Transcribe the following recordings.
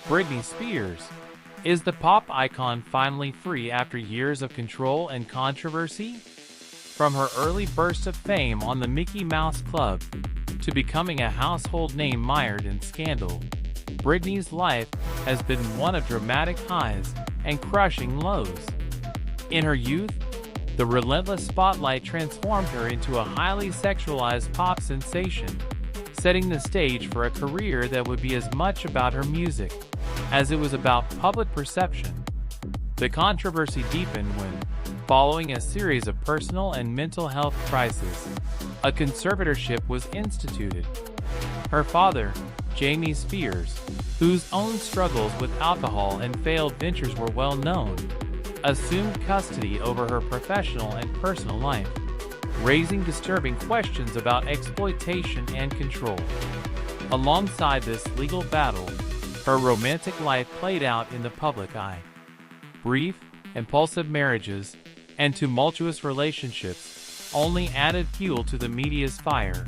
Britney Spears. Is the pop icon finally free after years of control and controversy? From her early burst of fame on the Mickey Mouse Club to becoming a household name mired in scandal, Britney's life has been one of dramatic highs and crushing lows. In her youth, the relentless spotlight transformed her into a highly sexualized pop sensation, setting the stage for a career that would be as much about her music as it was about public perception. The controversy deepened when, following a series of personal and mental health crises, a conservatorship was instituted. Her father, Jamie Spears, whose own struggles with alcohol and failed ventures were well known, assumed custody over her professional and personal life, raising disturbing questions about exploitation and control. Alongside this legal battle, her romantic life played out in the public eye. Brief, impulsive marriages and tumultuous relationships only added fuel to the media's fire,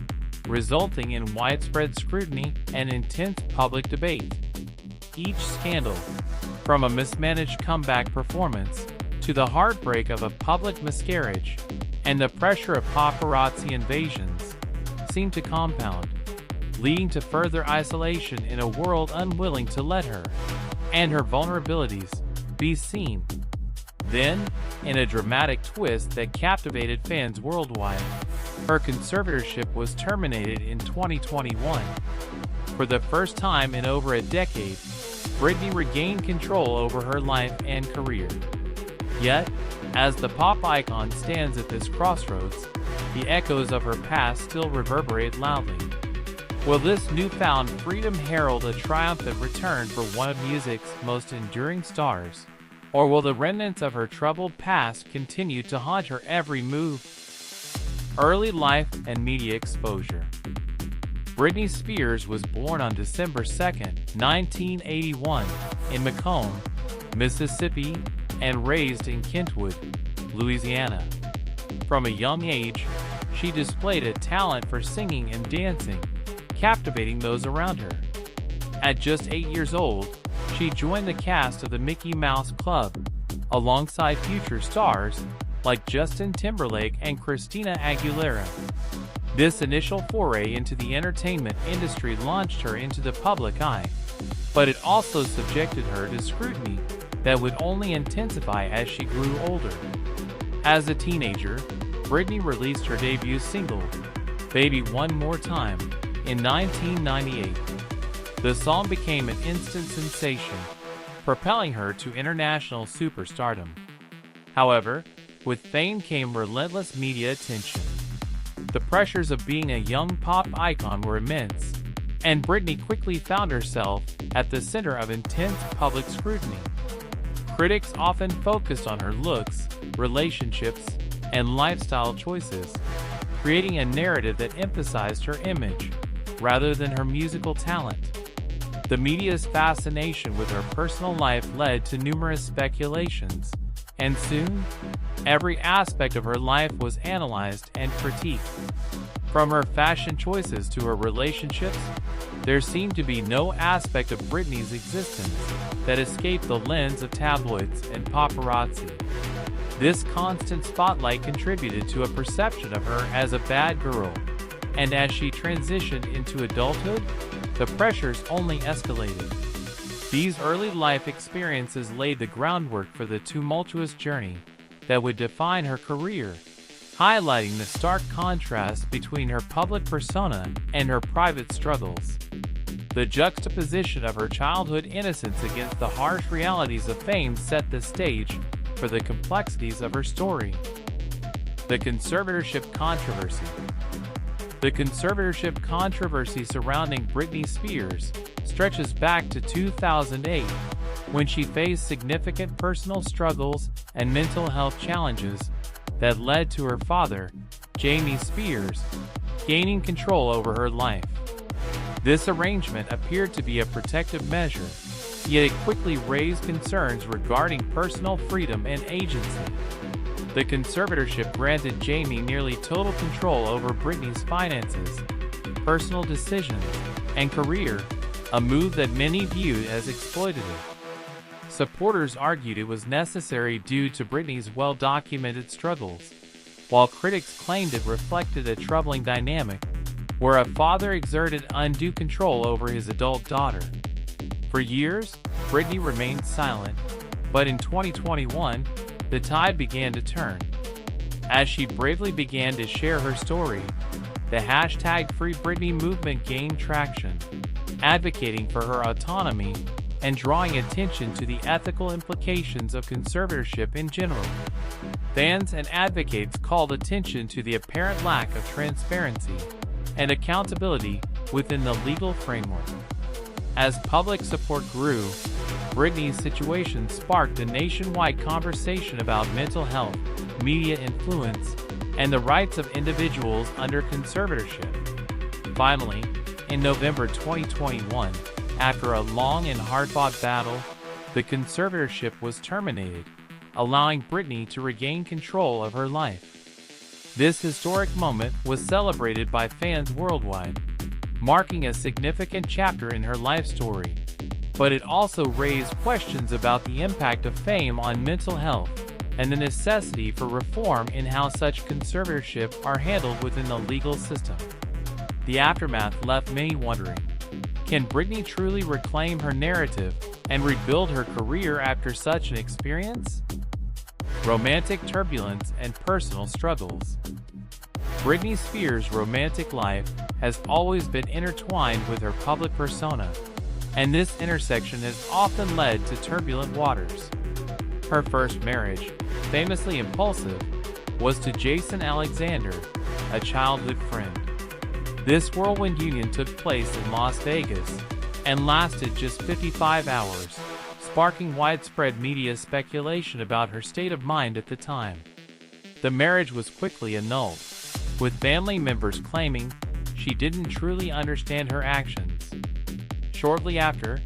resulting in widespread scrutiny and intense public debate. Each scandal, from a mismanaged comeback performance to the heartbreak of a public miscarriage and the pressure of paparazzi invasions, seemed to compound, leading to further isolation in a world unwilling to let her and her vulnerabilities be seen. Then, in a dramatic twist that captivated fans worldwide, her conservatorship was terminated in 2021. For the first time in over a decade, Britney regained control over her life and career. Yet, as the pop icon stands at this crossroads, the echoes of her past still reverberate loudly. Will this newfound freedom herald a triumphant return for one of music's most enduring stars? Or will the remnants of her troubled past continue to haunt her every move? Early life and media exposure. Britney Spears was born on December 2, 1981, in Macomb, Mississippi, and raised in Kentwood, Louisiana. From a young age, she displayed a talent for singing and dancing, captivating those around her. At just 8 years old, she joined the cast of the Mickey Mouse Club, alongside future stars like Justin Timberlake and Christina Aguilera. This initial foray into the entertainment industry launched her into the public eye, but it also subjected her to scrutiny that would only intensify as she grew older. As a teenager, Britney released her debut single, "Baby One More Time," in 1998. The song became an instant sensation, propelling her to international superstardom. However, with fame came relentless media attention. The pressures of being a young pop icon were immense, and Britney quickly found herself at the center of intense public scrutiny. Critics often focused on her looks, relationships, and lifestyle choices, creating a narrative that emphasized her image rather than her musical talent. The media's fascination with her personal life led to numerous speculations, and soon, every aspect of her life was analyzed and critiqued. From her fashion choices to her relationships, there seemed to be no aspect of Britney's existence that escaped the lens of tabloids and paparazzi. This constant spotlight contributed to a perception of her as a bad girl, and as she transitioned into adulthood, the pressures only escalated. These early life experiences laid the groundwork for the tumultuous journey that would define her career, highlighting the stark contrast between her public persona and her private struggles. The juxtaposition of her childhood innocence against the harsh realities of fame set the stage for the complexities of her story. The conservatorship controversy. The conservatorship controversy surrounding Britney Spears stretches back to 2008, when she faced significant personal struggles and mental health challenges that led to her father, Jamie Spears, gaining control over her life. This arrangement appeared to be a protective measure, yet it quickly raised concerns regarding personal freedom and agency. The conservatorship granted Jamie nearly total control over Britney's finances, personal decisions, and career, a move that many viewed as exploitative. Supporters argued it was necessary due to Britney's well-documented struggles, while critics claimed it reflected a troubling dynamic where a father exerted undue control over his adult daughter. For years, Britney remained silent, but in 2021, the tide began to turn. As she bravely began to share her story, the hashtag Free Britney movement gained traction, advocating for her autonomy and drawing attention to the ethical implications of conservatorship in general. Fans and advocates called attention to the apparent lack of transparency and accountability within the legal framework. As public support grew, Britney's situation sparked a nationwide conversation about mental health, media influence, and the rights of individuals under conservatorship. Finally, in November 2021, after a long and hard-fought battle, the conservatorship was terminated, allowing Britney to regain control of her life. This historic moment was celebrated by fans worldwide, marking a significant chapter in her life story. But it also raised questions about the impact of fame on mental health and the necessity for reform in how such conservatorship are handled within the legal system. The aftermath left many wondering, can Britney truly reclaim her narrative and rebuild her career after such an experience? Romantic turbulence and personal struggles. Britney Spears' romantic life has always been intertwined with her public persona, and this intersection has often led to turbulent waters. Her first marriage, famously impulsive, was to Jason Alexander, a childhood friend. This whirlwind union took place in Las Vegas and lasted just 55 hours, sparking widespread media speculation about her state of mind at the time. The marriage was quickly annulled, with family members claiming she didn't truly understand her actions. Shortly after,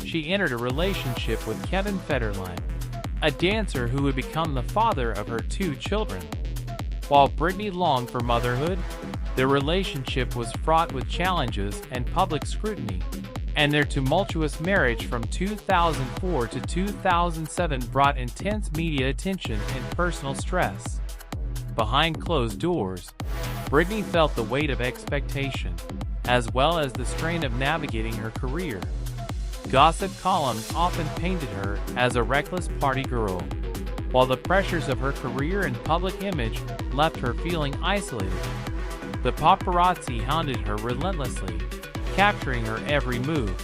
she entered a relationship with Kevin Federline, a dancer who would become the father of her 2 children. While Britney longed for motherhood, their relationship was fraught with challenges and public scrutiny, and their tumultuous marriage from 2004 to 2007 brought intense media attention and personal stress. Behind closed doors, Britney felt the weight of expectation, as well as the strain of navigating her career. Gossip columns often painted her as a reckless party girl, while the pressures of her career and public image left her feeling isolated. The paparazzi hounded her relentlessly, capturing her every move,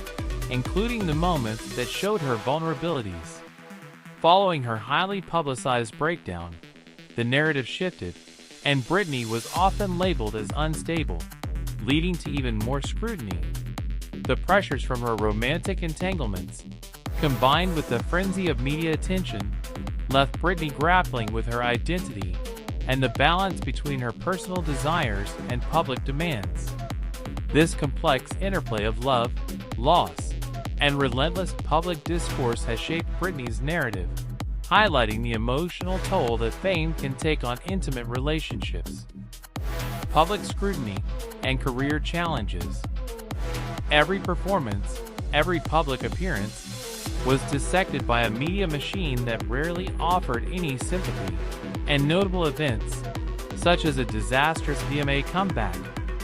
including the moments that showed her vulnerabilities. Following her highly publicized breakdown, the narrative shifted, and Britney was often labeled as unstable, leading to even more scrutiny. The pressures from her romantic entanglements, combined with the frenzy of media attention, left Britney grappling with her identity and the balance between her personal desires and public demands. This complex interplay of love, loss, and relentless public discourse has shaped Britney's narrative, highlighting the emotional toll that fame can take on intimate relationships. Public scrutiny and career challenges. Every performance, every public appearance, was dissected by a media machine that rarely offered any sympathy, and notable events, such as a disastrous VMA comeback,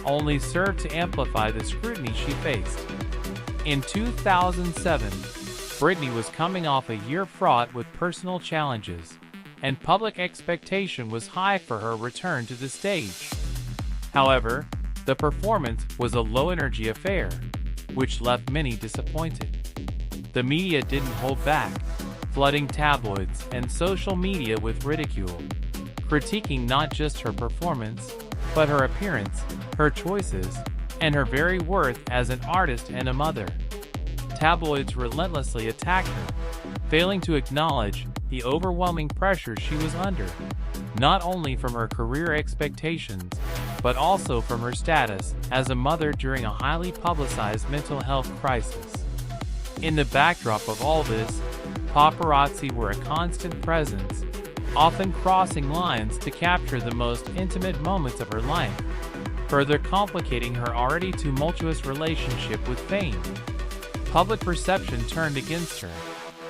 only served to amplify the scrutiny she faced. In 2007, Britney was coming off a year fraught with personal challenges, and public expectation was high for her return to the stage. However, the performance was a low-energy affair, which left many disappointed. The media didn't hold back, flooding tabloids and social media with ridicule, critiquing not just her performance, but her appearance, her choices, and her very worth as an artist and a mother. Tabloids relentlessly attacked her, failing to acknowledge the overwhelming pressure she was under, not only from her career expectations, but also from her status as a mother during a highly publicized mental health crisis. In the backdrop of all this, paparazzi were a constant presence, often crossing lines to capture the most intimate moments of her life, further complicating her already tumultuous relationship with fame. public perception turned against her,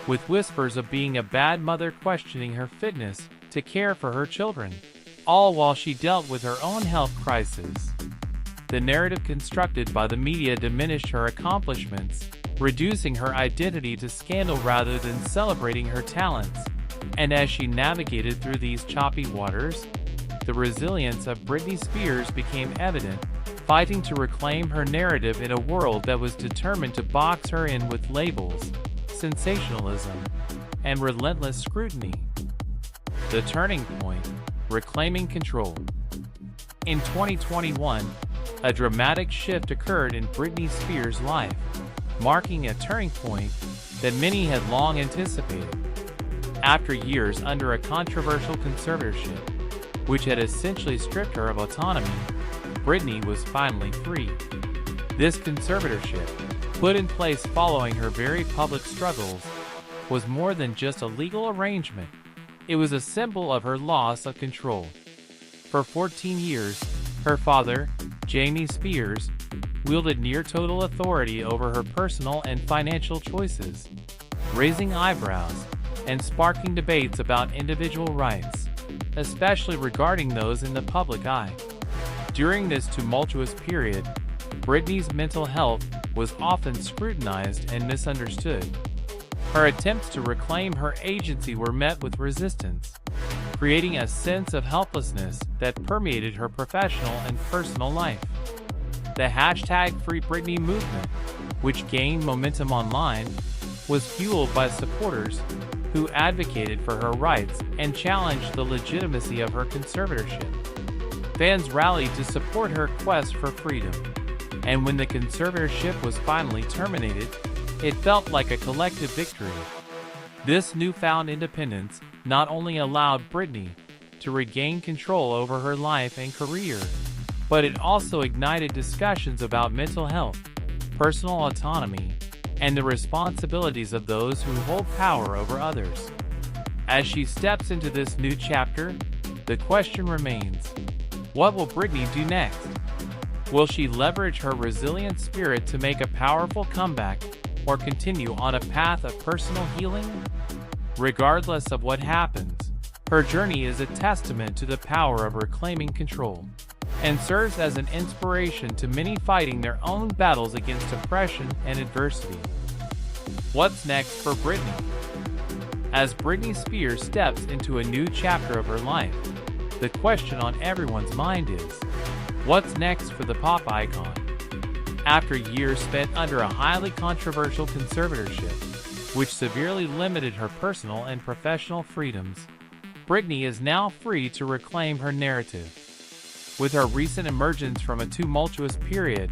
with whispers of being a bad mother questioning her fitness to care for her children, all while she dealt with her own health crisis. The narrative constructed by the media diminished her accomplishments, reducing her identity to scandal rather than celebrating her talents. And as she navigated through these choppy waters, the resilience of Britney Spears became evident, fighting to reclaim her narrative in a world that was determined to box her in with labels, sensationalism, and relentless scrutiny. The turning point: reclaiming control. In 2021, a dramatic shift occurred in Britney Spears' life, marking a turning point that many had long anticipated. After years under a controversial conservatorship, which had essentially stripped her of autonomy, Britney was finally free. This conservatorship, put in place following her very public struggles, was more than just a legal arrangement. It was a symbol of her loss of control. For 14 years, her father, Jamie Spears, wielded near-total authority over her personal and financial choices, raising eyebrows and sparking debates about individual rights, especially regarding those in the public eye. During this tumultuous period, Britney's mental health was often scrutinized and misunderstood. Her attempts to reclaim her agency were met with resistance, creating a sense of helplessness that permeated her professional and personal life. The hashtag Free Britney movement, which gained momentum online, was fueled by supporters who advocated for her rights and challenged the legitimacy of her conservatorship. Fans rallied to support her quest for freedom, and when the conservatorship was finally terminated, it felt like a collective victory. This newfound independence not only allowed Britney to regain control over her life and career, but it also ignited discussions about mental health, personal autonomy, and the responsibilities of those who hold power over others. As she steps into this new chapter, the question remains: what will Britney do next? Will she leverage her resilient spirit to make a powerful comeback, or continue on a path of personal healing? Regardless of what happens, her journey is a testament to the power of reclaiming control, and serves as an inspiration to many fighting their own battles against oppression and adversity. What's next for Britney? As Britney Spears steps into a new chapter of her life, the question on everyone's mind is, what's next for the pop icon? After years spent under a highly controversial conservatorship, which severely limited her personal and professional freedoms, Britney is now free to reclaim her narrative. With her recent emergence from a tumultuous period,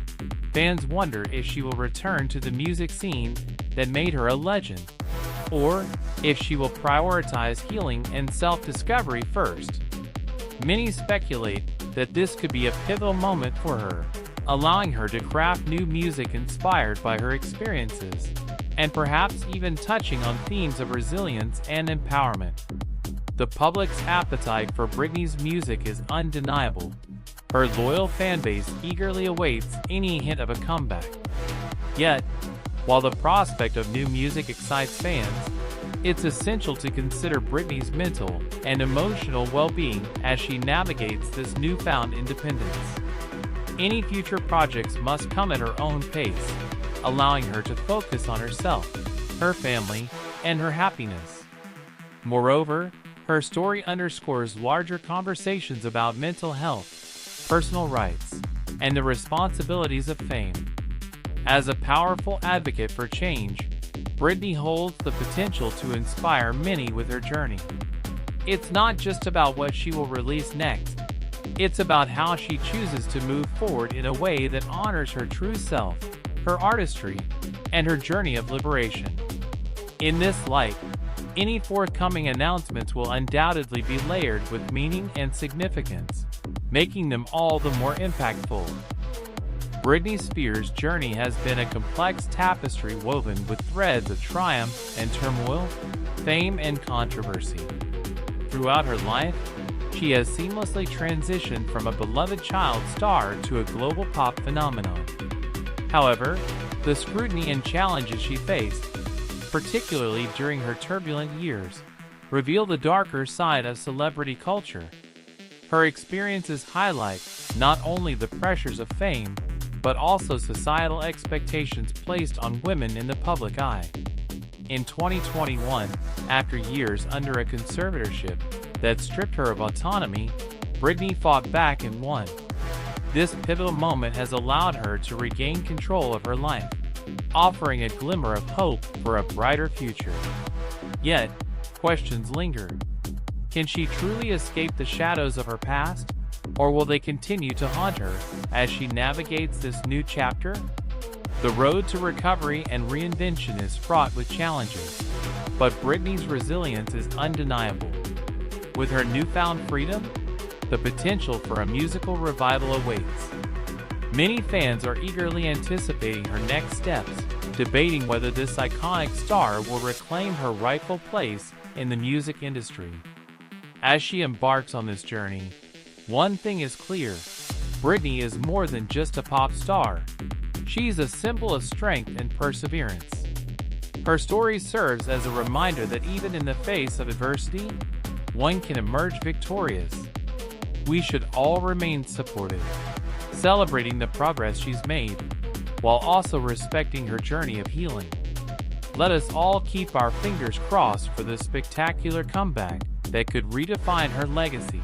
fans wonder if she will return to the music scene that made her a legend, or if she will prioritize healing and self-discovery first. Many speculate that this could be a pivotal moment for her, allowing her to craft new music inspired by her experiences, and perhaps even touching on themes of resilience and empowerment. The public's appetite for Britney's music is undeniable. Her loyal fanbase eagerly awaits any hint of a comeback. Yet, while the prospect of new music excites fans, it's essential to consider Britney's mental and emotional well-being as she navigates this newfound independence. Any future projects must come at her own pace, allowing her to focus on herself, her family, and her happiness. Moreover, her story underscores larger conversations about mental health, personal rights, and the responsibilities of fame. As a powerful advocate for change, Britney holds the potential to inspire many with her journey. It's not just about what she will release next. It's about how she chooses to move forward in a way that honors her true self, her artistry, and her journey of liberation. In this light, any forthcoming announcements will undoubtedly be layered with meaning and significance, making them all the more impactful. Britney Spears' journey has been a complex tapestry woven with threads of triumph and turmoil, fame and controversy. Throughout her life, she has seamlessly transitioned from a beloved child star to a global pop phenomenon. However, The scrutiny and challenges she faced, particularly during her turbulent years, reveal the darker side of celebrity culture. Her experiences highlight not only the pressures of fame, but also societal expectations placed on women in the public eye. In 2021, after years under a conservatorship that stripped her of autonomy, Britney fought back and won. This pivotal moment has allowed her to regain control of her life, offering a glimmer of hope for a brighter future. Yet, questions linger. Can she truly escape the shadows of her past, or will they continue to haunt her as she navigates this new chapter? The road to recovery and reinvention is fraught with challenges, but Britney's resilience is undeniable. With her newfound freedom, the potential for a musical revival awaits. Many fans are eagerly anticipating her next steps, debating whether this iconic star will reclaim her rightful place in the music industry. As she embarks on this journey, one thing is clear: Britney is more than just a pop star. She's a symbol of strength and perseverance. Her story serves as a reminder that even in the face of adversity, one can emerge victorious. We should all remain supportive, celebrating the progress she's made, while also respecting her journey of healing. Let us all keep our fingers crossed for this spectacular comeback that could redefine her legacy.